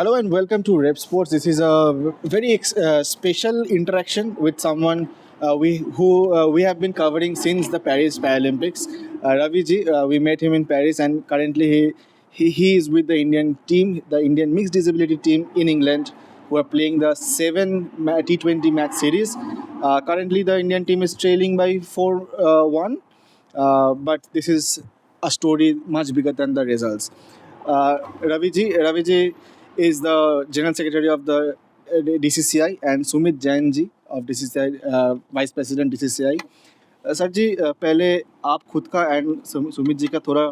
Hello and welcome to Rep Sports. This is a very special interaction with someone we have been covering since the Paris Paralympics. Ravi ji, we met him in Paris, and currently he is with the Indian team, the Indian mixed disability team in England, who are playing the T20 match series. Currently, the Indian team is trailing by 4-1, but this is a story much bigger than the results. Ravi ji is the General Secretary of the DCCI, and Sumit Jain ji of DCCI, Vice President DCCI. Sir ji, पहले आप खुद का and Sumit ji का थोड़ा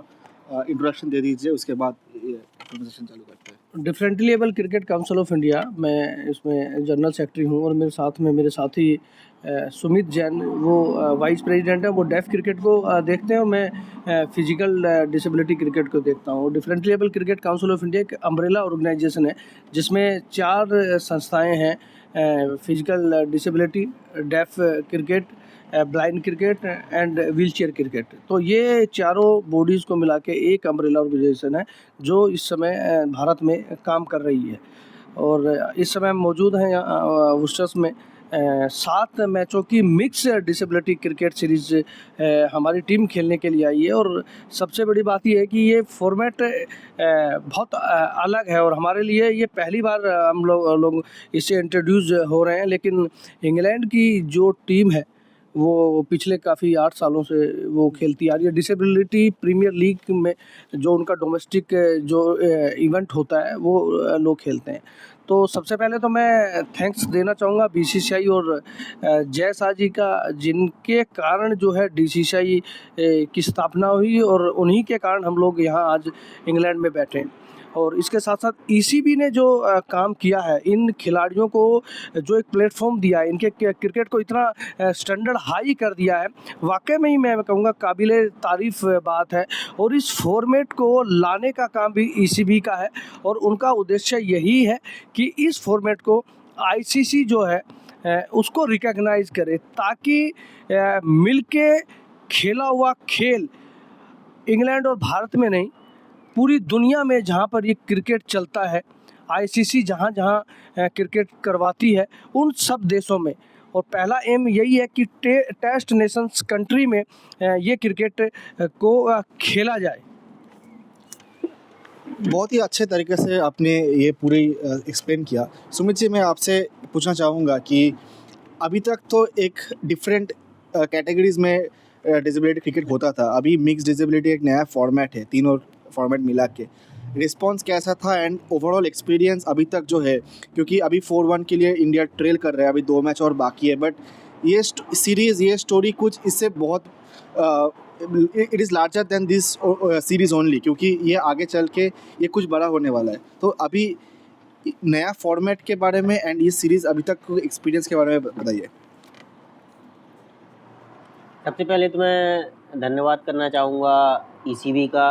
introduction दे दीजिए, उसके बाद conversation चालू करते हैं। Differently able cricket council of India, मैं इसमें जनरल सेक्रेटरी हूँ और मेरे साथ में मेरे साथी सुमित जैन, वो वाइस प्रेसिडेंट है। वो डेफ क्रिकेट को देखते हैं और मैं फिजिकल डिसेबिलिटी क्रिकेट को देखता हूँ। Differently able cricket council of India एक अम्ब्रेला ऑर्गेनाइजेशन है जिसमें 4 संस्थाएं हैं: physical disability, deaf cricket, blind cricket and wheel chair cricket. तो ये चारों बॉडीज़ को मिला के एक अम्ब्रेला ऑर्गेनाइजेशन है जो इस समय भारत में काम कर रही है। और इस समय हम मौजूद हैं वुस्टर्स में 7 मैचों की मिक्स डिसेबिलिटी क्रिकेट सीरीज़ हमारी टीम खेलने के लिए आई है। और सबसे बड़ी बात ये है कि ये फॉर्मेट बहुत अलग है और हमारे लिए ये पहली बार हम लोग इससे इंट्रोड्यूस हो रहे हैं। लेकिन इंग्लैंड की जो टीम है वो पिछले काफ़ी 8 सालों से वो खेलती आ रही है। डिसेबिलिटी प्रीमियर लीग में जो उनका डोमेस्टिक जो इवेंट होता है वो लोग खेलते हैं। तो सबसे पहले तो मैं थैंक्स देना चाहूँगा बीसीसीआई और जय शाह जी का, जिनके कारण जो है डीसीसीआई की स्थापना हुई और उन्हीं के कारण हम लोग यहाँ आज इंग्लैंड में बैठे हैं। और इसके साथ साथ ईसीबी ने जो काम किया है, इन खिलाड़ियों को जो एक प्लेटफॉर्म दिया है, इनके क्रिकेट को इतना स्टैंडर्ड हाई कर दिया है, वाकई में ही मैं कहूँगा काबिले तारीफ़ बात है। और इस फॉर्मेट को लाने का काम भी ईसीबी का है और उनका उद्देश्य यही है कि इस फॉर्मेट को आईसीसी जो है उसको रिकॉग्नाइज करे, ताकि मिलके खेला हुआ खेल इंग्लैंड और भारत में नहीं, पूरी दुनिया में जहाँ पर ये क्रिकेट चलता है, आईसीसी जहाँ जहाँ क्रिकेट करवाती है उन सब देशों में, और पहला एम यही है कि टेस्ट नेशंस कंट्री में ये क्रिकेट को खेला जाए। बहुत ही अच्छे तरीके से आपने ये पूरी एक्सप्लेन किया। सुमित जी, मैं आपसे पूछना चाहूँगा कि अभी तक तो एक डिफरेंट कैटेगरीज में डिसेबिलिटी क्रिकेट होता था, अभी मिक्स डिसेबिलिटी एक नया फॉर्मेट है, तीनों फॉर्मेट मिला के। रिस्पॉन्स कैसा था एंड ओवरऑल एक्सपीरियंस अभी तक जो है, क्योंकि अभी 4-1 के लिए इंडिया ट्रेल कर रहा है, अभी 2 मैच और बाकी है, बट ये सीरीज़, ये स्टोरी कुछ इससे बहुत it is larger than this series only, क्योंकि ये आगे चल के ये कुछ बड़ा होने वाला है। तो अभी नया फॉर्मेट के बारे में एंड ये सीरीज़ अभी तक एक्सपीरियंस के बारे में बताइए। सबसे पहले तो मैं धन्यवाद करना चाहूँगा ईसीबी का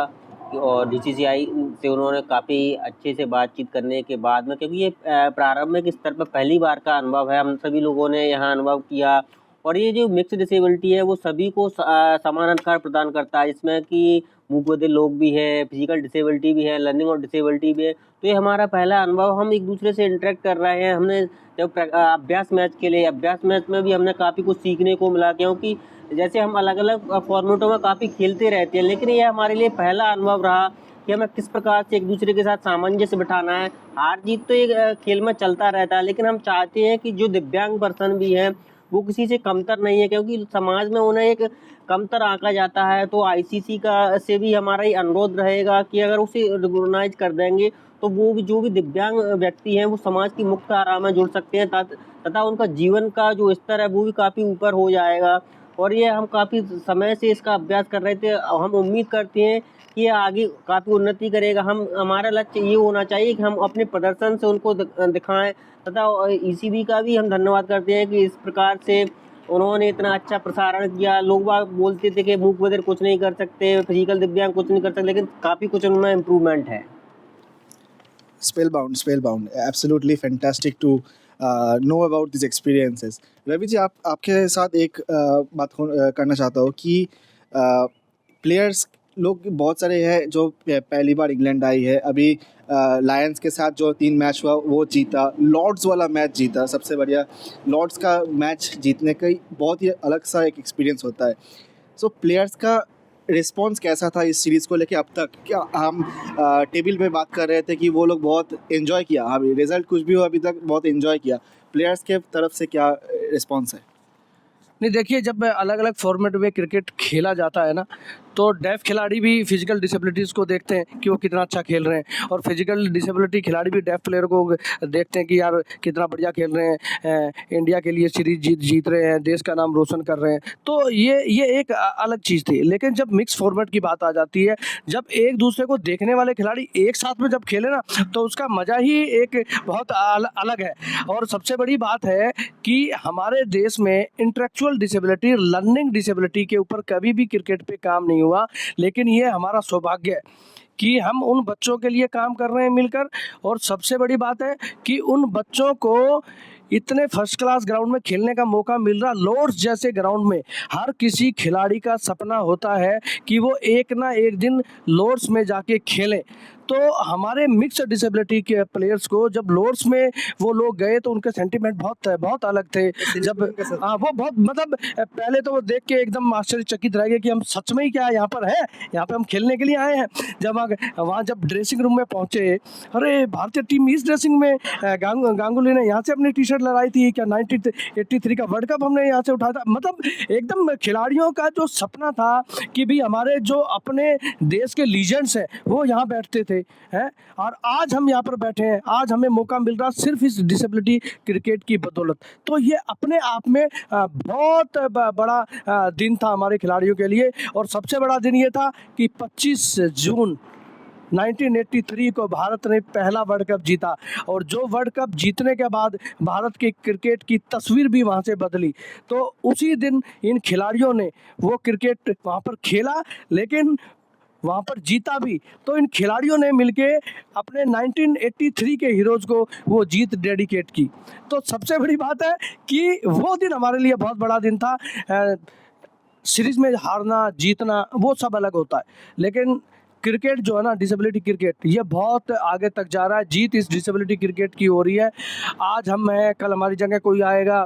और डीसीसीआई से, उन्होंने काफ़ी अच्छे से बातचीत करने के बाद में, क्योंकि ये प्रारंभिक स्तर पर पहली बार का अनुभव है, हम सभी लोगों ने यहाँ अनुभव किया। और ये जो मिक्स डिसेबिलिटी है वो सभी को समान अधिकार प्रदान करता है, जिसमें कि मूकबधिर लोग भी है, फिजिकल डिसेबिलिटी भी है, लर्निंग और डिसेबिलिटी भी है। तो ये हमारा पहला अनुभव, हम एक दूसरे से इंटरेक्ट कर रहे हैं। हमने जब अभ्यास मैच के लिए, अभ्यास मैच में भी हमने काफ़ी कुछ सीखने को मिला, क्योंकि जैसे हम अलग अलग फॉर्मेटों में काफ़ी खेलते रहते हैं, लेकिन ये हमारे लिए पहला अनुभव रहा कि हमें किस प्रकार से एक दूसरे के साथ सामंजस्य बिठाना है। हार जीत तो एक खेल में चलता रहता है, लेकिन हम चाहते हैं कि जो दिव्यांग पर्सन भी हैं वो किसी से कमतर नहीं है, क्योंकि समाज में उन्हें एक कमतर आंका जाता है। तो आईसीसी का से भी हमारा ये अनुरोध रहेगा कि अगर उसे रिकॉग्नाइज कर देंगे तो वो भी, जो भी दिव्यांग व्यक्ति हैं, वो समाज की मुख्य धारा में जुड़ सकते हैं, तथा उनका जीवन का जो स्तर है वो भी काफ़ी ऊपर हो जाएगा। और ये हम काफ़ी समय से इसका अभ्यास कर रहे थे, हम उम्मीद करते हैं कि ये आगे काफ़ी उन्नति करेगा। हमारा लक्ष्य ये होना चाहिए कि हम अपने प्रदर्शन से उनको दिखाएं, तथा ईसीबी का भी हम धन्यवाद करते हैं कि इस प्रकार से उन्होंने इतना अच्छा प्रसारण किया। लोग बाग बोलते थे कि मूकबधिर कुछ नहीं कर सकते, फिजिकल दिव्यांग कुछ नहीं कर सकते, लेकिन काफ़ी कुछ उनमें इम्प्रूवमेंट है। Spellbound, absolutely fantastic to know about these experiences. Ravi ji, आपके साथ एक बात करना चाहता हूँ कि प्लेयर्स लोग बहुत सारे हैं जो पहली बार इंग्लैंड आई है, अभी लायंस के साथ जो 3 मैच हुआ वो जीता, लॉर्ड्स वाला मैच जीता, सबसे बढ़िया लॉर्ड्स का मैच जीतने का ही बहुत ही अलग सा एक एक्सपीरियंस होता है। सो प्लेयर्स का रिस्पॉन्स कैसा था इस सीरीज़ को लेके अब तक? क्या हम टेबल पे बात कर रहे थे कि वो लोग बहुत एंजॉय किया, अभी रिजल्ट कुछ भी हो अभी तक बहुत एंजॉय किया, प्लेयर्स के तरफ से क्या रिस्पॉन्स है? नहीं देखिए, जब अलग अलग फॉर्मेट में क्रिकेट खेला जाता है ना, तो डेफ खिलाड़ी भी फिजिकल डिसेबिलिटीज़ को देखते हैं कि वो कितना अच्छा खेल रहे हैं, और फिजिकल डिसेबिलिटी खिलाड़ी भी डेफ प्लेयर को देखते हैं कि यार कितना बढ़िया खेल रहे हैं, इंडिया के लिए सीरीज जीत रहे हैं, देश का नाम रोशन कर रहे हैं। तो ये एक अलग चीज़ थी। लेकिन जब मिक्स फॉर्मेट की बात आ जाती है, जब एक दूसरे को देखने वाले खिलाड़ी एक साथ में जब खेले ना, तो उसका मज़ा ही एक बहुत अलग है। और सबसे बड़ी बात है कि हमारे देश में इंटेलेक्चुअल डिसेबिलिटी, लर्निंग डिसेबिलिटी के ऊपर कभी भी क्रिकेट पे काम नहीं हुआ। लेकिन ये हमारा सौभाग्य है कि हम उन बच्चों के लिए काम कर रहे हैं मिलकर। और सबसे बड़ी बात है कि उन बच्चों को इतने फर्स्ट क्लास ग्राउंड में खेलने का मौका मिल रहा। लॉर्ड्स जैसे ग्राउंड में हर किसी खिलाड़ी का सपना होता है कि वो एक ना एक दिन लॉर्ड्स में जाके खेलें। तो हमारे मिक्स डिसेबिलिटी के प्लेयर्स को जब लॉर्ड्स में वो लोग गए तो उनके सेंटिमेंट बहुत अलग थे। जब वो बहुत मतलब पहले तो वो देख के एकदम आश्चर्यचकित रह गए कि हम सच में ही क्या यहाँ पर है, यहाँ पे हम खेलने के लिए आए हैं। जब वहाँ जब ड्रेसिंग रूम में पहुँचे, अरे भारतीय टीम इस ड्रेसिंग में, गांगुली ने यहाँ से अपनी टी शर्ट लगाई थी क्या, 1983 का वर्ल्ड कप हमने यहाँ से उठाया था। मतलब एकदम खिलाड़ियों का जो सपना था कि भी हमारे जो अपने देश के लीजेंड्स हैं वो यहाँ बैठते थे हैं, और आज हम यहाँ पर बैठे हैं, आज हमें मौका मिल रहा सिर्फ इस डिसेबिलिटी क्रिकेट की बदौलत। तो ये अपने आप में बहुत बड़ा दिन था हमारे खिलाड़ियों के लिए। और सबसे बड़ा दिन ये था कि 25 जून 1983 को भारत ने पहला वर्ल्ड कप जीता, और जो वर्ल्ड कप जीतने के बाद भारत की क्रिकेट की तस्वीर भी वहाँ से बदली। तो उसी दिन इन खिलाड़ियों ने वो क्रिकेट वहाँ पर खेला, लेकिन वहाँ पर जीता भी। तो इन खिलाड़ियों ने मिलके अपने 1983 के हीरोज़ को वो जीत डेडिकेट की। तो सबसे बड़ी बात है कि वो दिन हमारे लिए बहुत बड़ा दिन था। सीरीज़ में हारना जीतना वो सब अलग होता है, लेकिन क्रिकेट जो है ना, डिसेबिलिटी क्रिकेट, ये बहुत आगे तक जा रहा है। जीत इस डिसेबिलिटी क्रिकेट की हो रही है। आज हम हैं, कल हमारी जगह कोई आएगा।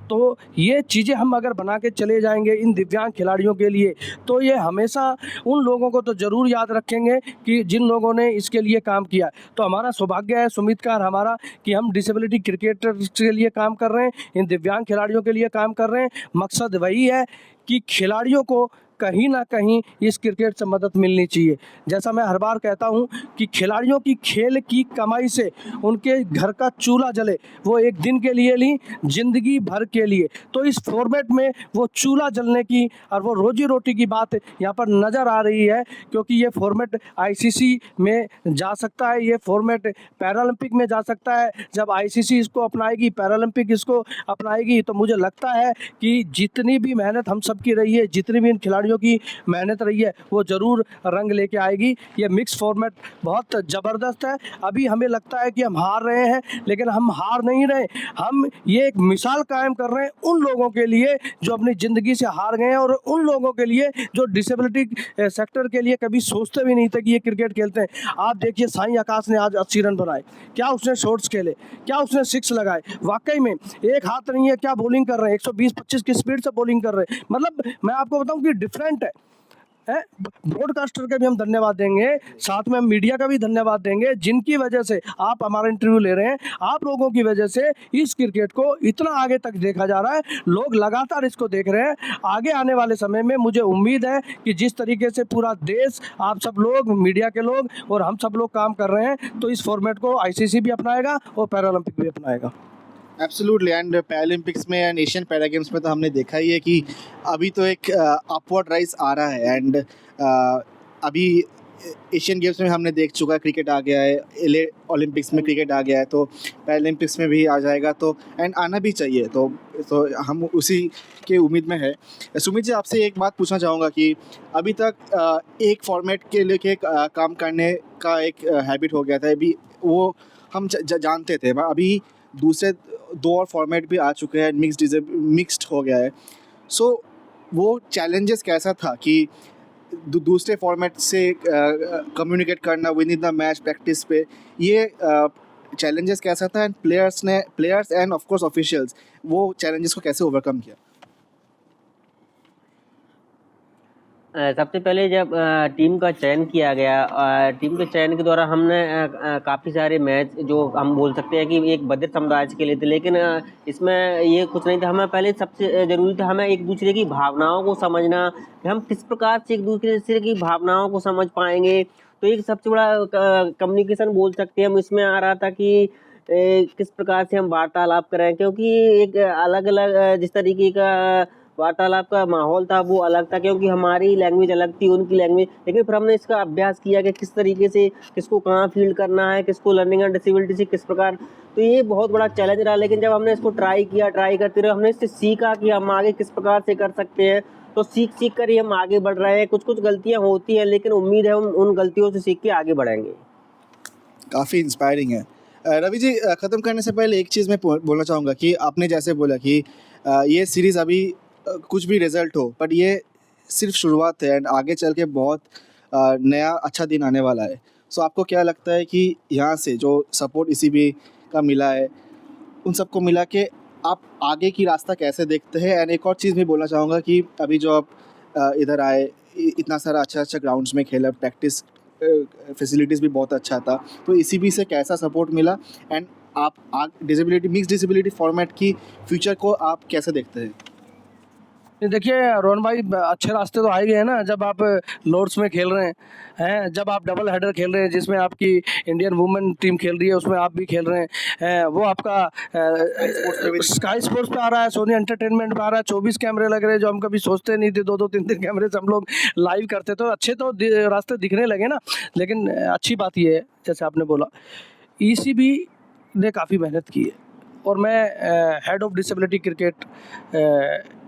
तो ये चीज़ें हम अगर बना के चले जाएंगे इन दिव्यांग खिलाड़ियों के लिए, तो ये हमेशा उन लोगों को तो ज़रूर याद रखेंगे कि जिन लोगों ने इसके लिए काम किया। तो हमारा सौभाग्य है, सुमित का और हमारा, कि हम डिसेबिलिटी क्रिकेटर्स के लिए काम कर रहे हैं, इन दिव्यांग खिलाड़ियों के लिए काम कर रहे हैं। मकसद वही है कि खिलाड़ियों को कहीं ना कहीं इस क्रिकेट से मदद मिलनी चाहिए। जैसा मैं हर बार कहता हूं कि खिलाड़ियों की खेल की कमाई से उनके घर का चूल्हा जले, वो एक दिन के लिए नहीं, ज़िंदगी भर के लिए। तो इस फॉर्मेट में वो चूल्हा जलने की और वो रोजी रोटी की बात यहाँ पर नज़र आ रही है, क्योंकि ये फॉर्मेट आईसीसी में जा सकता है, ये फॉर्मेट पैरालंपिक में जा सकता है। जब आईसीसी इसको अपनाएगी, पैरालंपिक इसको अपनाएगी, तो मुझे लगता है कि जितनी भी मेहनत हम सब की रही है, जितनी भी इन खिलाड़ियों की मेहनत रही है, वो ज़रूर रंग लेके आएगी। ये मिक्स फॉर्मेट बहुत ज़बरदस्त है। अभी हमें लगता है कि हम हार रहे हैं, लेकिन हम हार नहीं रहे। हम ये एक मिसाल कायम कर रहे हैं उन लोगों के लिए जो अपनी ज़िंदगी से हार गए हैं, और उन लोगों के लिए जो डिसेबिलिटी सेक्टर के लिए कभी सोचते भी नहीं थे कि ये क्रिकेट खेलते हैं। आप देखिए, साई आकाश ने आज 80 रन बनाए, क्या उसने शॉट्स खेले, क्या उसने 6 लगाए। वाकई में एक हाथ नहीं है, क्या बॉलिंग कर रहे हैं, 120-25 की स्पीड से बॉलिंग कर रहे हैं। मतलब मैं आपको बताऊं कि डिफरेंट है। ब्रॉडकास्टर का भी हम धन्यवाद देंगे, साथ में हम मीडिया का भी धन्यवाद देंगे, जिनकी वजह से आप हमारा इंटरव्यू ले रहे हैं। आप लोगों की वजह से इस क्रिकेट को इतना आगे तक देखा जा रहा है, लोग लगातार इसको देख रहे हैं। आगे आने वाले समय में मुझे उम्मीद है कि जिस तरीके से पूरा देश, आप सब लोग, मीडिया के लोग और हम सब लोग काम कर रहे हैं, तो इस फॉर्मेट को आईसीसी भी अपनाएगा और पैरालंपिक भी अपनाएगा। एब्सोल्युटली, एंड पैरालंपिक्स में एंड एशियन पैरा गेम्स में तो हमने देखा ही है कि अभी तो एक अपवर्ड राइज आ रहा है। एंड अभी एशियन गेम्स में हमने देख चुका है, क्रिकेट आ गया है, एले ओलंपिक्स में क्रिकेट आ गया है, तो पैरालंपिक्स में भी आ जाएगा, तो एंड आना भी चाहिए। तो हम उसी के उम्मीद में है। सुमित जी, आपसे एक बात पूछना चाहूँगा कि अभी तक एक फॉर्मेट के लेके काम करने का एक हैबिट हो गया था, अभी वो हम जानते थे। अभी दूसरे 2 और फॉर्मेट भी आ चुके हैं, मिक्स्ड हो गया है। सो वो चैलेंजेस कैसा था कि दूसरे फॉर्मेट से कम्युनिकेट करना with in the match practice पे, ये चैलेंजेस कैसा था, and players end of course officials वो चैलेंजेस को कैसे ओवरकम किया? सबसे पहले जब टीम का चयन किया गया, टीम के चयन के दौरान हमने काफ़ी सारे मैच जो हम बोल सकते हैं कि एक बधिर समुदाय के लिए थे, लेकिन इसमें ये कुछ नहीं था। हमें पहले सबसे ज़रूरी था हमें एक दूसरे की भावनाओं को समझना, कि हम किस प्रकार से एक दूसरे की भावनाओं को समझ पाएंगे। तो एक सबसे बड़ा कम्युनिकेशन बोल सकते हैं हम इसमें आ रहा था कि किस प्रकार से हम वार्तालाप करें, क्योंकि एक अलग अलग जिस तरीके का वार्तालाप का माहौल था वो अलग था, क्योंकि हमारी लैंग्वेज अलग थी, उनकी लैंग्वेज। लेकिन फिर हमने इसका अभ्यास किया कि किस तरीके से किसको कहाँ फील्ड करना है, किसको लर्निंग एंड डिसेबिलिटी से किस प्रकार। तो ये बहुत बड़ा चैलेंज रहा, लेकिन जब हमने इसको ट्राई करते रहे, हमने इससे सीखा कि हम आगे किस प्रकार से कर सकते हैं। तो सीख कर ही हम आगे बढ़ रहे हैं। कुछ गलतियाँ होती हैं, लेकिन उम्मीद है हम उन गलतियों से सीख के आगे बढ़ेंगे। काफ़ी इंस्पायरिंग है। रवि जी, ख़त्म करने से पहले एक चीज़ मैं बोलना चाहूँगा कि आपने जैसे बोला कि ये सीरीज़ अभी कुछ भी रिज़ल्ट हो, बट ये सिर्फ शुरुआत है एंड आगे चल के बहुत नया अच्छा दिन आने वाला है। सो आपको क्या लगता है कि यहाँ से जो सपोर्ट ECB का मिला है, उन सबको मिला के आप आगे की रास्ता कैसे देखते हैं? एंड एक और चीज़ भी बोलना चाहूँगा कि अभी जो आप इधर आए, इतना सारा अच्छा ग्राउंड्स में खेला, प्रैक्टिस फैसिलिटीज़ भी बहुत अच्छा था, तो ECB से कैसा सपोर्ट मिला, एंड आप डिसेबिलिटी मिक्स डिसेबिलिटी फॉर्मेट की फ्यूचर को आप कैसे देखते हैं? देखिए रोहन भाई, अच्छे रास्ते तो आ ही गए हैं ना। जब आप लॉर्ड्स में खेल रहे हैं, जब आप डबल हेडर खेल रहे हैं जिसमें आपकी इंडियन वुमेन टीम खेल रही है, उसमें आप भी खेल रहे हैं, वो आपका स्काई स्पोर्ट्स पे आ रहा है, सोनी एंटरटेनमेंट पे आ रहा है, 24 कैमरे लग रहे हैं, जो हम कभी सोचते नहीं थे। 2-2 3-3 कैमरे से हम लोग लाइव करते, तो अच्छे तो रास्ते दिखने लगे ना। लेकिन अच्छी बात ये है, जैसे आपने बोला, ECB ने काफ़ी मेहनत की है, और मैं head of disability cricket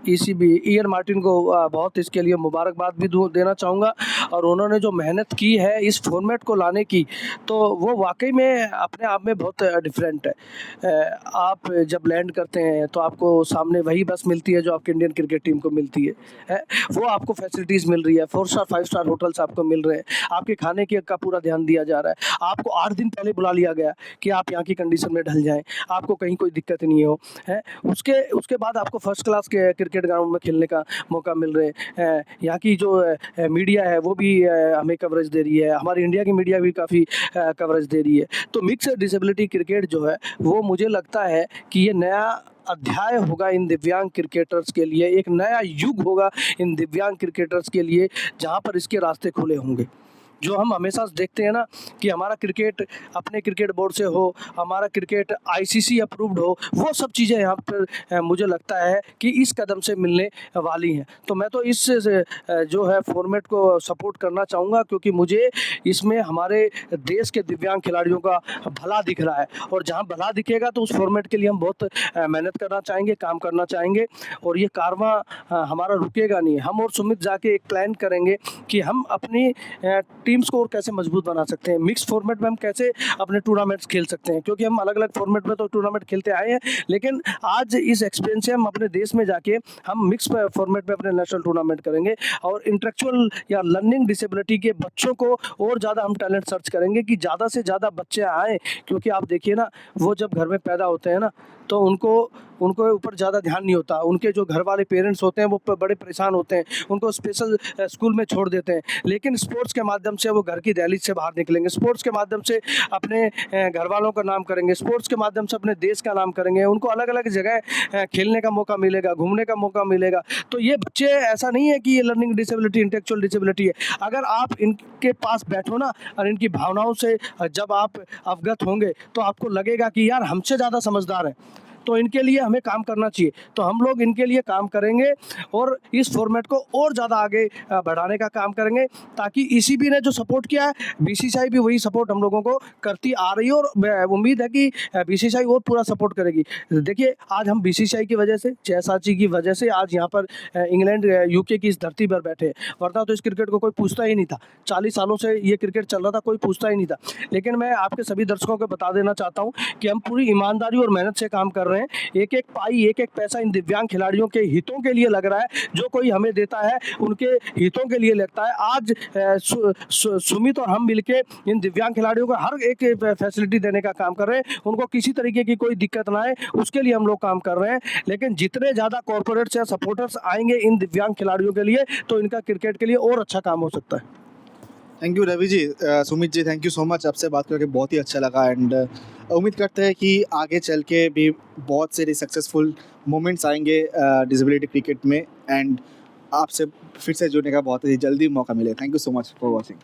ECB Ian Martin को बहुत इसके लिए मुबारकबाद भी देना चाहूँगा। और उन्होंने जो मेहनत की है इस फॉर्मेट को लाने की, तो वो वाकई में अपने आप में बहुत डिफरेंट है। आप जब लैंड करते हैं तो आपको सामने वही बस मिलती है जो आपकी इंडियन क्रिकेट टीम को मिलती है। वो आपको फैसिलिटीज़ मिल रही है, 4 स्टार 5 स्टार होटल्स आपको मिल रहे हैं, आपके खाने की का पूरा ध्यान दिया जा रहा है, आपको 8 दिन पहले बुला लिया गया कि आप यहाँ की कंडीशन में ढल जाएँ, आपको कहीं कोई दिक्कत नहीं हो, है। उसके बाद आपको फर्स्ट क्लास के क्रिकेट ग्राउंड में खेलने का मौका मिल रहे हैं। यहाँ की जो मीडिया है वो भी हमें कवरेज दे रही है, हमारी इंडिया की मीडिया भी काफ़ी कवरेज दे रही है। तो मिक्स डिसेबिलिटी क्रिकेट जो है वो मुझे लगता है कि ये नया अध्याय होगा इन दिव्यांग क्रिकेटर्स के लिए, एक नया युग होगा इन दिव्यांग क्रिकेटर्स के लिए, जहाँ पर इसके रास्ते खुले होंगे। जो हम हमेशा देखते हैं ना कि हमारा क्रिकेट अपने क्रिकेट बोर्ड से हो, हमारा क्रिकेट ICC अप्रूव्ड हो, वो सब चीज़ें यहाँ पर मुझे लगता है कि इस कदम से मिलने वाली हैं। तो मैं तो इस जो है फॉर्मेट को सपोर्ट करना चाहूँगा, क्योंकि मुझे इसमें हमारे देश के दिव्यांग खिलाड़ियों का भला दिख रहा है, और जहाँ भला दिखेगा तो उस फॉर्मेट के लिए हम बहुत मेहनत करना चाहेंगे, काम करना चाहेंगे, और ये कारवां हमारा रुकेगा नहीं। हम और सुमित जाके एक प्लान करेंगे कि हम अपनी टीम्स को और कैसे मजबूत बना सकते हैं, मिक्स फॉर्मेट में हम कैसे अपने टूर्नामेंट्स खेल सकते हैं, क्योंकि हम अलग अलग फॉर्मेट में तो टूर्नामेंट खेलते आए हैं, लेकिन आज इस एक्सपीरियंस से हम अपने देश में जाके हम मिक्स फॉर्मेट में अपने नेशनल टूर्नामेंट करेंगे, और इंटेलेक्चुअल या लर्निंग डिसेबिलिटी के बच्चों को और ज़्यादा हम टैलेंट सर्च करेंगे कि ज़्यादा से ज़्यादा बच्चे आएँ। क्योंकि आप देखिए ना, वो जब घर में पैदा होते हैं ना, तो उनको ऊपर ज़्यादा ध्यान नहीं होता, उनके जो घर वाले पेरेंट्स होते हैं वो बड़े परेशान होते हैं, उनको स्पेशल स्कूल में छोड़ देते हैं। लेकिन स्पोर्ट्स के माध्यम से वो घर की दहलीज से बाहर निकलेंगे, स्पोर्ट्स के माध्यम से अपने घर वालों का नाम करेंगे, स्पोर्ट्स के माध्यम से अपने देश का नाम करेंगे, उनको अलग अलग जगह खेलने का मौका मिलेगा, घूमने का मौका मिलेगा। तो ये बच्चे, ऐसा नहीं है कि ये लर्निंग डिसेबिलिटी इंटेलेक्चुअल डिसेबिलिटी है। अगर आप इनके पास बैठो ना और इनकी भावनाओं से जब आप अवगत होंगे, तो आपको लगेगा कि यार हमसे ज़्यादा समझदार हैं, तो इनके लिए हमें काम करना चाहिए। तो हम लोग इनके लिए काम करेंगे और इस फॉर्मेट को और ज़्यादा आगे बढ़ाने का काम करेंगे, ताकि ECB ने जो सपोर्ट किया है, BCCI भी वही सपोर्ट हम लोगों को करती आ रही है, और उम्मीद है कि BCCI और पूरा सपोर्ट करेगी। देखिए, आज हम BCCI की वजह से, जयसाची की वजह से आज यहाँ पर इंग्लैंड UK की इस धरती पर बैठे, वरना तो इस क्रिकेट को कोई पूछता ही नहीं था। 40 सालों से ये क्रिकेट चल रहा था, कोई पूछता ही नहीं था। लेकिन मैं आपके सभी दर्शकों को बता देना चाहता हूँ कि हम पूरी ईमानदारी और मेहनत से काम कर रहे हैं, एक एक पाई एक एक पैसा इन दिव्यांग खिलाड़ियों के हितों के लिए लग रहा है। जो कोई हमें देता है उनके हितों के लिए लगता है। आज सुमित और हम मिलके इन दिव्यांग खिलाड़ियों को हर एक फैसिलिटी देने का काम कर रहे हैं, उनको किसी तरीके की कोई दिक्कत ना आए उसके लिए हम लोग काम कर रहे हैं। लेकिन जितने ज़्यादा कॉर्पोरेट्स या सपोर्टर्स आएंगे इन दिव्यांग खिलाड़ियों के लिए तो इनका क्रिकेट के लिए और अच्छा काम हो सकता है। Thank you Ravi ji. Sumit ji, thank you so much, आपसे बात करके बहुत ही अच्छा लगा। एंड उम्मीद करते हैं कि आगे चल के भी बहुत सारे सक्सेसफुल मोमेंट्स आएंगे डिसेबिलिटी क्रिकेट में, एंड आपसे फिर से जुड़ने का बहुत ही जल्दी मौका मिले। Thank you so much for watching.